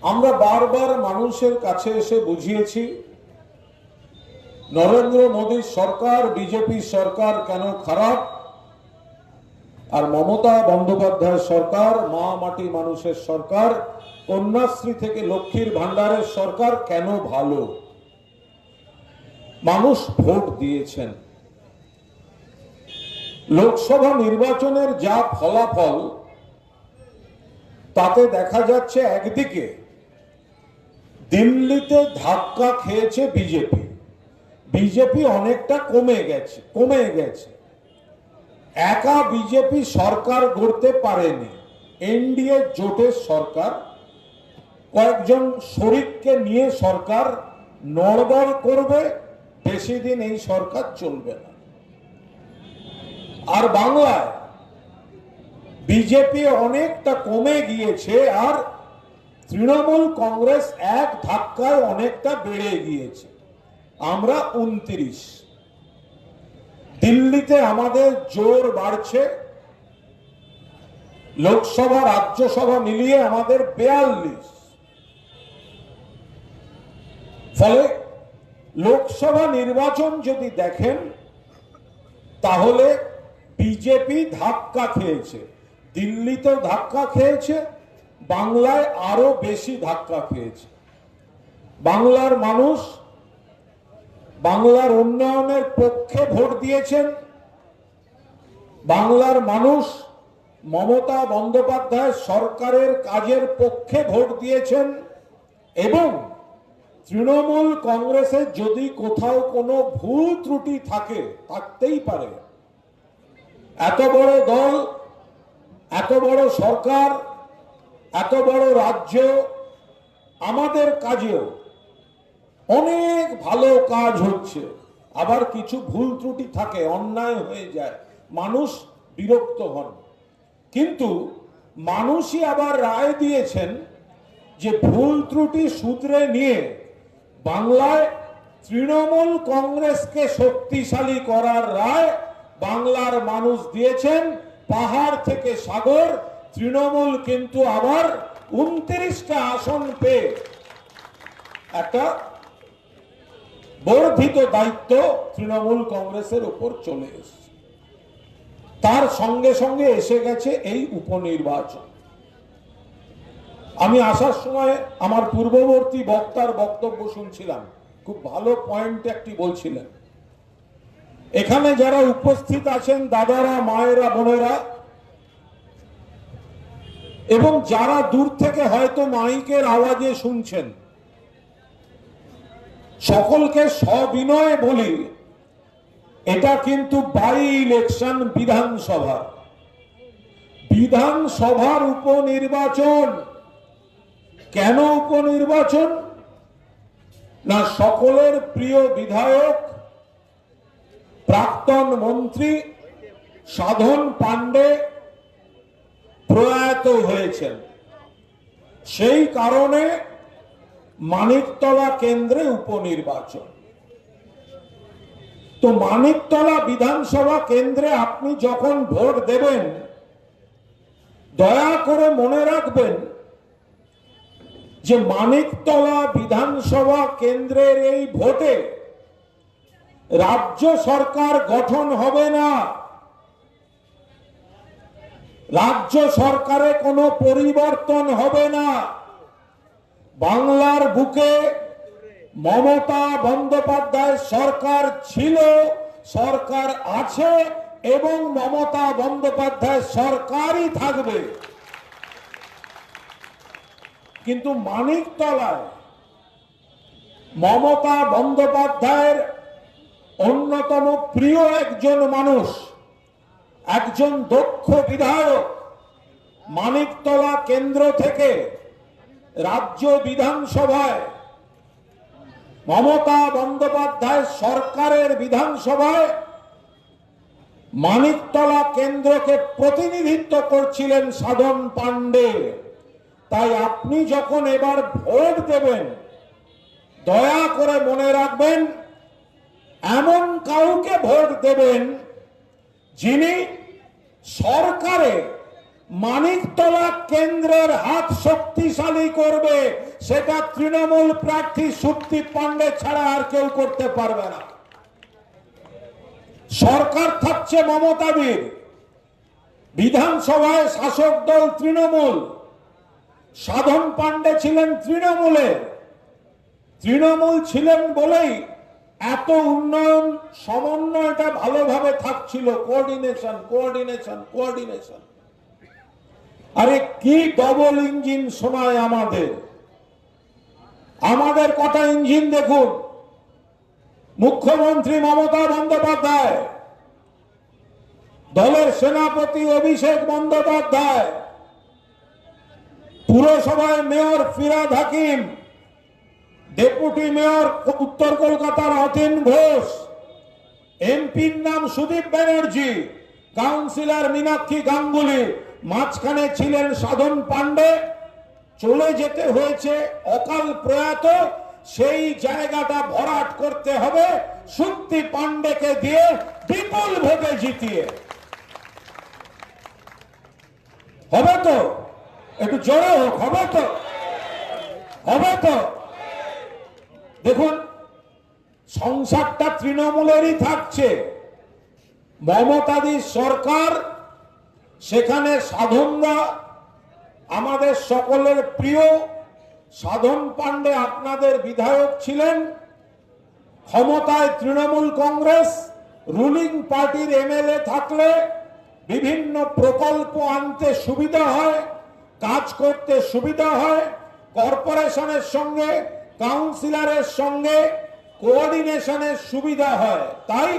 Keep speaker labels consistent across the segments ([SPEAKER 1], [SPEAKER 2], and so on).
[SPEAKER 1] আমরা বারবার মানুষের কাছে এসে বুঝিয়েছি নরেন্দ্র মোদী সরকার, বিজেপি সরকার কেন খারাপ, আর মমতা বন্দ্যোপাধ্যায় সরকার, মা মাটি মানুষের সরকার, কন্যাশ্রী থেকে লক্ষ্মীর ভান্ডারের সরকার কেন ভালো। মানুষ ভোট দিয়েছেন। লোকসভা নির্বাচনের যা ফলাফল তাতে দেখা যাচ্ছে একদিকে দিল্লিতে ধাক্কা খেয়েছে বিজেপি অনেকটা কমে গেছে। একা বিজেপি সরকার গড়তে পারেনি, এনডিএ জোটের সরকার, কয়েকজন শরিককে নিয়ে সরকার নড়বড় করবে, বেশি দিন এই সরকার চলবে না। আর বাংলায় বিজেপি অনেকটা কমে গিয়েছে, আর তৃণমূল কংগ্রেস এক ধাক্কায় অনেকটা বেড়ে গিয়েছে। আমরা 29, দিল্লিতে আমাদের জোর বাড়ছে, লোকসভা রাজ্যসভা মিলিয়ে আমাদের 42। ফলে লোকসভা নির্বাচন যদি দেখেন তাহলে বিজেপি ধাক্কা খেয়েছে, দিল্লিতেও ধাক্কা খেয়েছে, বাংলায় আরো বেশি ধাক্কা খেয়েছে। বাংলার মানুষ বাংলার উন্নয়নের পক্ষে ভোট দিয়েছেন, বাংলার মানুষ মমতা বন্দ্যোপাধ্যায় সরকারের কাজের পক্ষে ভোট দিয়েছেন, এবং তৃণমূল কংগ্রেসের যদি কোথাও কোনো ভুল ত্রুটি থাকতেই পারে, এত বড় দল, এত বড় সরকার, এত বড় রাজ্য, আমাদের কাজেও অনেক ভালো কাজ হচ্ছে, আবার কিছু ভুল ত্রুটি থাকে, অন্যায় হয়ে যায়, মানুষ বিরক্ত হন। কিন্তু মানুষই আবার রায় দিয়েছেন যে ভুল ত্রুটি শুধরে নিয়ে বাংলায় তৃণমূল কংগ্রেসকে শক্তিশালী করার রায় বাংলার মানুষ দিয়েছেন। পাহাড় থেকে সাগর তৃণমূল কিন্তু আবার 29টা আসন পেয়ে একটা বর্ধিত দায়িত্ব তৃণমূল কংগ্রেসের উপর চলে এসেছে। তার সঙ্গে সঙ্গে এসে গেছে এই উপনির্বাচন। আমি আসার সময় আমার পূর্ববর্তী বক্তার বক্তব্য শুনছিলাম, খুব ভালো পয়েন্ট একটি বলছিলেন। এখানে যারা উপস্থিত আছেন, দাদারা, মায়েরা, বোনেরা, এবং যারা দূর থেকে হয়তো মাইকের আওয়াজে শুনছেন, সকলকে সবিনয়ে বলি, এটা কিন্তু বাই ইলেকশন, বিধানসভার উপনির্বাচন। কেন উপনির্বাচন? না, সকলের প্রিয় বিধায়ক, প্রাক্তন মন্ত্রী সাধন পান্ডে প্রয়াত হয়েছেন, সেই কারণে মানিকতলা কেন্দ্রে উপনির্বাচন। তো মানিকতলা বিধানসভা কেন্দ্রে আপনি যখন ভোট দেবেন, দয়া করে মনে রাখবেন যে মানিকতলা বিধানসভা কেন্দ্রের এই ভোটে রাজ্য সরকার গঠন হবে না, রাজ্য সরকারে কোনো পরিবর্তন হবে না। বাংলার বুকে মমতা বন্দ্যোপাধ্যায় সরকার ছিল, সরকার আছে, এবং মমতা বন্দ্যোপাধ্যায় সরকারই থাকবে। কিন্তু মানিকতলায় মমতা বন্দ্যোপাধ্যায়ের অন্যতম প্রিয় একজন মানুষ, একজন দক্ষ বিধায়ক, মানিকতলা কেন্দ্র থেকে রাজ্য বিধানসভায় মমতা বন্দ্যোপাধ্যায় সরকারের বিধানসভায় মানিকতলা কেন্দ্রকে প্রতিনিধিত্ব করছিলেন সাধন পান্ডে। তাই আপনি যখন এবার ভোট দেবেন, দয়া করে মনে রাখবেন, এমন কাউকে ভোট দেবেন যিনি সরকারে মানিকতলা কেন্দ্রের হাত শক্তিশালী করবে সেটা তৃণমূল প্রার্থী সুপ্তি পান্ডে ছাড়া আর কেউ করতে পারবে না। সরকার থাকছে মমতাদির, বিধানসভায় শাসক দল তৃণমূল, সাধন পান্ডে ছিলেন তৃণমূলের, তৃণমূল ছিলেন বলেই এত উন্নয়ন সমন্বয়টা ভালোভাবে থাকছিল। Coordination coordination coordination. আরে কি ডবল ইঞ্জিন শোনায় আমাদের। আমাদের কটা ইঞ্জিন দেখুন। মুখ্যমন্ত্রী মমতা বন্দ্যোপাধ্যায়, দলের সেনাপতি Abhishek Bandyopadhyay, পুরসভায় mayor Firhad Hakim, deputy mayor উত্তর কলকাতার অতীন ঘোষ, এমপির নাম সুদীপ ব্যানার্জি, কাউন্সিলর মীনাক্ষী গাঙ্গুলি, মাঝখানে ছিলেন সাধন পান্ডে। চলে যেতে হয়েছে অকাল প্রয়াত, সেই জায়গাটা ভরাট করতে হবে সুপ্তি পান্ডেকে দিয়ে বিপুল ভোটে জিতিয়ে। হবে তো? একটু জোরে হোক। হবে তো? হবে তো? দেখুন, সংসারটা তৃণমূলেরই থাকছে। মমতাদির সরকার, সেখানে সাধনরা আমাদের সকলের প্রিয়। সাধন পান্ডে আপনাদের বিধায়ক ছিলেন। ক্ষমতায় তৃণমূল কংগ্রেস, রুলিং পার্টির এমএলএ থাকলে বিভিন্ন প্রকল্প আনতে সুবিধা হয়, কাজ করতে সুবিধা হয়, কর্পোরেশনের সঙ্গে কাউন্সিলরের সঙ্গে কোঅর্ডিনেশনের সুবিধা হয়। তাই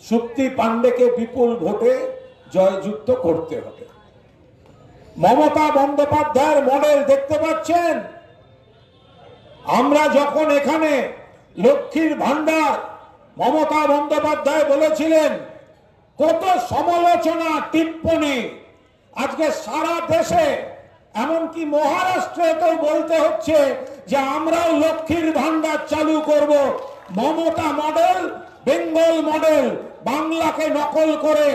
[SPEAKER 1] সুপ্তি পান্ডেকে বিপুল ভোটে জয়যুক্ত করতে হবে। মমতা বন্দ্যোপাধ্যায়ের মডেল দেখতে পাচ্ছেন। আমরা যখন এখানে লক্ষ্মীর ভান্ডার, মমতা বন্দ্যোপাধ্যায় বলেছিলেন, কত সমালোচনা টিপ্পনী। আজকে সারা দেশে, এমনকি মহারাষ্ট্রে তো বলতে হচ্ছে যে আমরাও লক্ষ্মীর ভান্ডার চালু করব। মমতা মডেল, বেঙ্গল মডেল, বাংলাকে নকল করে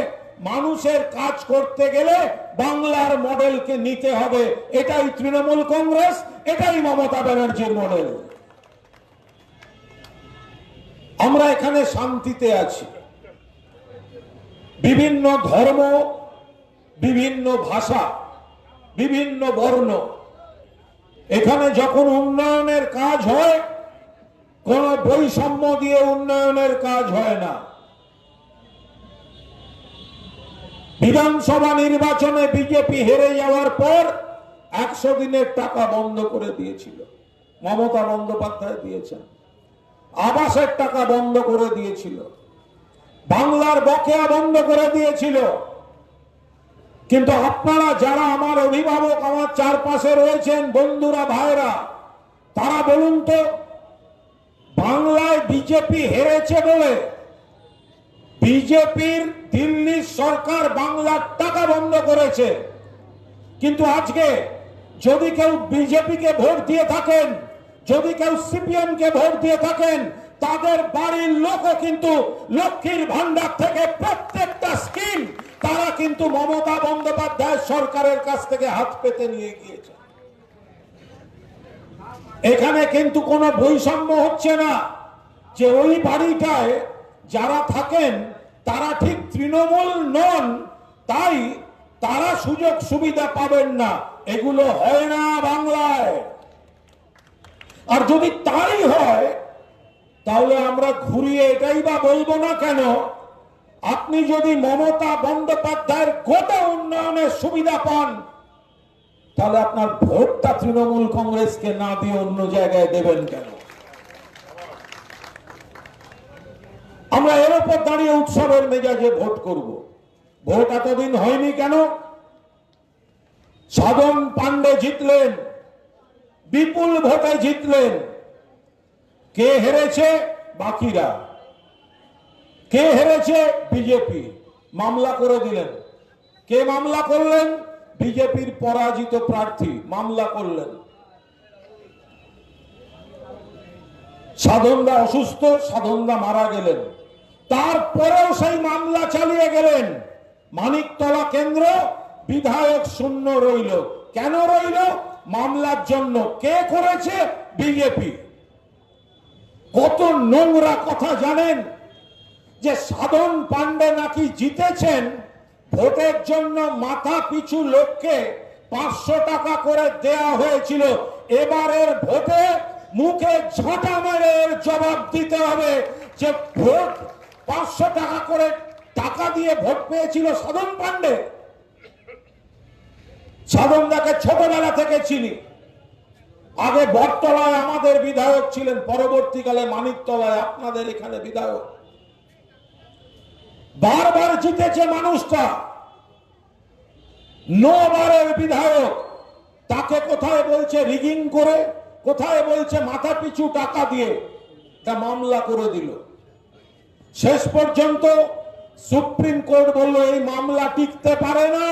[SPEAKER 1] মানুষের কাজ করতে গেলে বাংলার মডেলকে নিতে হবে। এটাই তৃণমূল কংগ্রেস, এটাই মমতা ব্যানার্জির মডেল। আমরা এখানে শান্তিতে আছি। বিভিন্ন ধর্ম, বিভিন্ন ভাষা, বিভিন্ন বর্ণ। এখানে যখন উন্নয়নের কাজ হয়, কোন বৈষম্য দিয়ে উন্নয়নের কাজ হয় না। বিধানসভা নির্বাচনে বিজেপি হেরে যাওয়ার পর 100 দিনের টাকা বন্ধ করে দিয়েছিল, মমতা বন্দ্যোপাধ্যায় দিয়েছেন। আবাসের টাকা বন্ধ করে দিয়েছিল, বাংলার বকেয়া বন্ধ করে দিয়েছিল। কিন্তু আপনারা যারা আমার অভিভাবক, আমার চারপাশে রয়েছেন বন্ধুরা, ভাইরা, তারা বলুন তো, বাংলায় বিজেপি হেরেছে বলে বিজেপির দিল্লির সরকার বাংলার টাকা বন্ধ করেছে। কিন্তু আজকে যদি কেউ বিজেপিকে ভোট দিয়ে থাকেন, যদি কেউ সিপিএম কে ভোট দিয়ে থাকেন, তাদের বাড়ির লোকও কিন্তু লক্ষ্মীর ভান্ডার থেকে প্রত্যেকটা স্কিম তারা কিন্তু মমতা বন্দ্যোপাধ্যায় সরকারের কাছ থেকে হাত পেতে নিয়ে গিয়েছে। এখানে কিন্তু কোনো বৈষম্য হচ্ছে না যে ওই বাড়িটায় যারা থাকেন তারা ঠিক তৃণমূল নন, তাই তারা সুযোগ সুবিধা পাবেন না। এগুলো হয় না বাংলায়। আর যদি তাই হয়, তাহলে আমরা ঘুরিয়ে এটাই বা বলবো না কেন, আপনি যদি মমতা বন্দ্যোপাধ্যায়ের গোটা উন্নয়নের সুবিধা পান, তাহলে আপনার ভোটটা তৃণমূল কংগ্রেসকে না দিয়ে অন্য জায়গায় দেবেন কেন? আমরা এর উপর দাঁড়িয়ে উৎসবের মেজাজে ভোট করব। ভোট এতদিন হয়নি কেন? সাধন পান্ডে জিতলেন, বিপুল ভোটে জিতলেন। কে হেরেছে? বাকিরা। কে হেরেছে? বিজেপি। মামলা করে দিলেন। কে মামলা করলেন? বিজেপির পরাজিত প্রার্থী মামলা করলেন। সাধনরা অসুস্থ, সাধনরা মারা গেলেন। তারপরেও সেই মামলা চালিয়ে গেলেন। মানিকতলা কেন্দ্র বিধায়ক শূন্য রইল। কেন রইল? মামলার জন্য। কে করেছে? বিজেপি। কত নোংরা কথা জানেন যে সাধন পান্ডে নাকি জিতেছেন ভোটের জন্য মাথা পিছু লোককে 500 টাকা করে দেয়া হয়েছিল। এবারের ভোটে মুখে ঝাঁটা মেরে জবাব দিতে হবে যে ভোট 500 টাকা করে টাকা দিয়ে ভোট পেয়েছিল সাধন পান্ডে। সাধনদাকে ছোটবেলা থেকে চিনি। আগে বটতলায় আমাদের বিধায়ক ছিলেন, পরবর্তীকালে মানিকতলায় আপনাদের এখানে বিধায়ক। বারবার জিতেছে মানুষটা, 9 বারের বিধায়ক। তাকে কোথায় বলছে রিগিং করে, কোথায় বলছে মাথা পিছু টাকা দিয়ে, তা মামলা করে দিল। শেষ পর্যন্ত সুপ্রিম কোর্ট বলল এই মামলা টিকতে পারে না।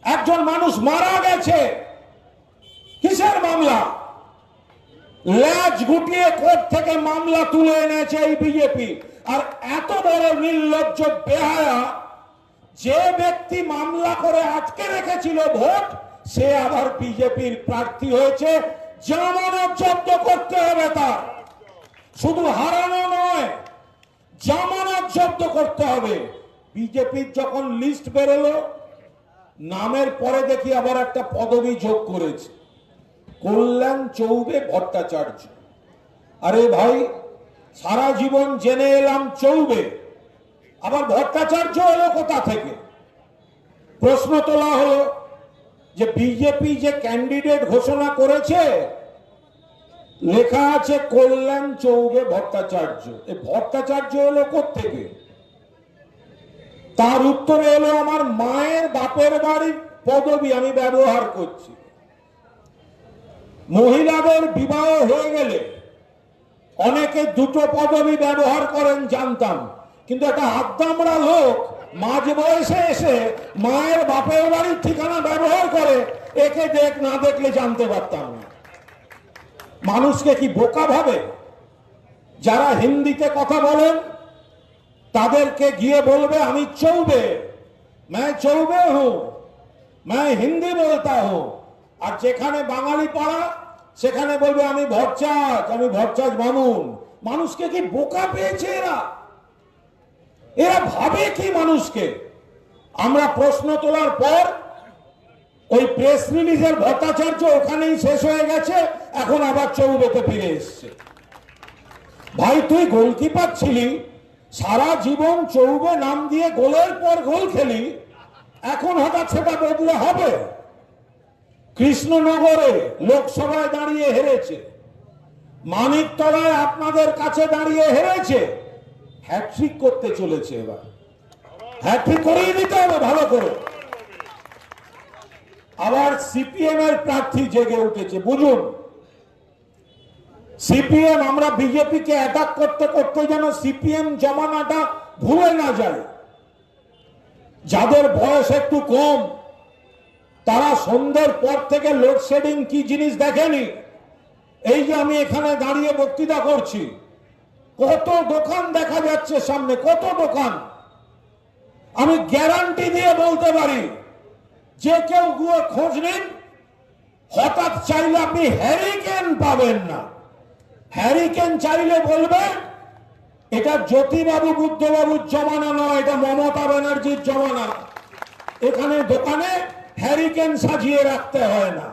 [SPEAKER 1] একজন মানুষ মারা গেছে, কিসের মামলা? ল্যাজ গুটিয়ে কোর্ট থেকে মামলা তুলে এনেছে এই বিজেপি। আর এত বড় নির্লজ্জ বেহায়া, যে ব্যক্তি মামলা করে আটকে রেখেছিল ভোট, সে আবার বিজেপির প্রার্থী হয়েছে। জামানত জব্দ করতে হবে তার, শুধু হারানো নয়, জামানত জব্দ করতে হবে। বিজেপির যখন লিস্ট বেরোলো, নামের পরে দেখি আবার একটা পদবি যোগ করেছে, কল্যাণ চৌবে ভট্টাচার্য। আরে ভাই, সারা জীবন জেনে এলাম চৌবে, আবার ভট্টাচার্য এলো কোথা থেকে? প্রশ্ন তোলা হলো যে বিজেপি যে ক্যান্ডিডেট ঘোষণা করেছে, লেখা আছে কল্যাণ চৌবে ভট্টাচার্য। এই ভট্টাচার্য এলো কোত্থেকে? তার উত্তরে এলো আমার মায়ের বাপের বাড়ির পদবি আমি ব্যবহার করছি। মহিলাদের বিবাহ হয়ে গেলে অনেকে দুটো পদবি ব্যবহার করেন জানতাম, কিন্তু একটা হাতদামড়া লোক মাঝ বয়সে এসে মায়ের বাপের বাড়ির ঠিকানা ব্যবহার করে, একে দেখ না দেখলে জানতে পারতাম না। মানুষকে কি বোকা ভাবে? যারা হিন্দিতে কথা বলেন তাদেরকে গিয়ে বলবে আমি চৌবে, मैं चौबे हूं, मैं हिंदी बोलता हूं। আর যেখানে বাঙালি পাড়া সেখানে বলবে আমি ভট্টাচ, আমি ভট্টাচ মামুন। মানুষকে কি বোকা পেয়েছে এরা? এরা ভাবে কি মানুষকে? আমরা প্রশ্ন তোলার পর ওই প্রেস রিলিজের ভট্টাচার্য ওখানেই শেষ হয়ে গেছে, এখন আবার চৌবেতে ফিরে এসছে। ভাই, তুই গোলকিপার ছিলি, সারা জীবন চৌবে নাম দিয়ে গোলের পর গোল খেলি, এখন হঠাৎ সেটা বদলে হবে? কৃষ্ণনগরে লোকসভায় দাঁড়িয়ে হেরেছে, মানিকতলায় আপনাদের কাছে দাঁড়িয়ে হেরেছে, হ্যাট্রিক করতে চলেছে। এবার হ্যাট্রিক করিয়ে দিতে হবে ভালো করে। আবার সিপিএম এর প্রার্থী জেগে উঠেছে। বুঝুন, সিপিএম, আমরা বিজেপিকে অ্যাটাক করতে করতে যেন সিপিএম জমানাটা ভুলে না যায়। যাদের বয়স একটু কম, তারা সন্ধ্যের পর থেকে লোডশেডিং কি জিনিস দেখেনি। এই যে আমি এখানে দাঁড়িয়ে বক্তৃতা করছি, কত দোকান দেখা যাচ্ছে সামনে, কত দোকান। আমি গ্যারান্টি দিয়ে বলতে পারি, যে কেউ গিয়ে খোঁজ নিন, হঠাৎ চাইলে আপনি হ্যারিকেন পাবেন না। হ্যারিকেন চাইলে বলবেন এটা জ্যোতিবাবু বুদ্ধবাবুর জমানা নয়, এটা মমতা ব্যানার্জির জমানা। এখানে দোকানে হ্যারিকেন সাজিয়ে রাখতে হয় না।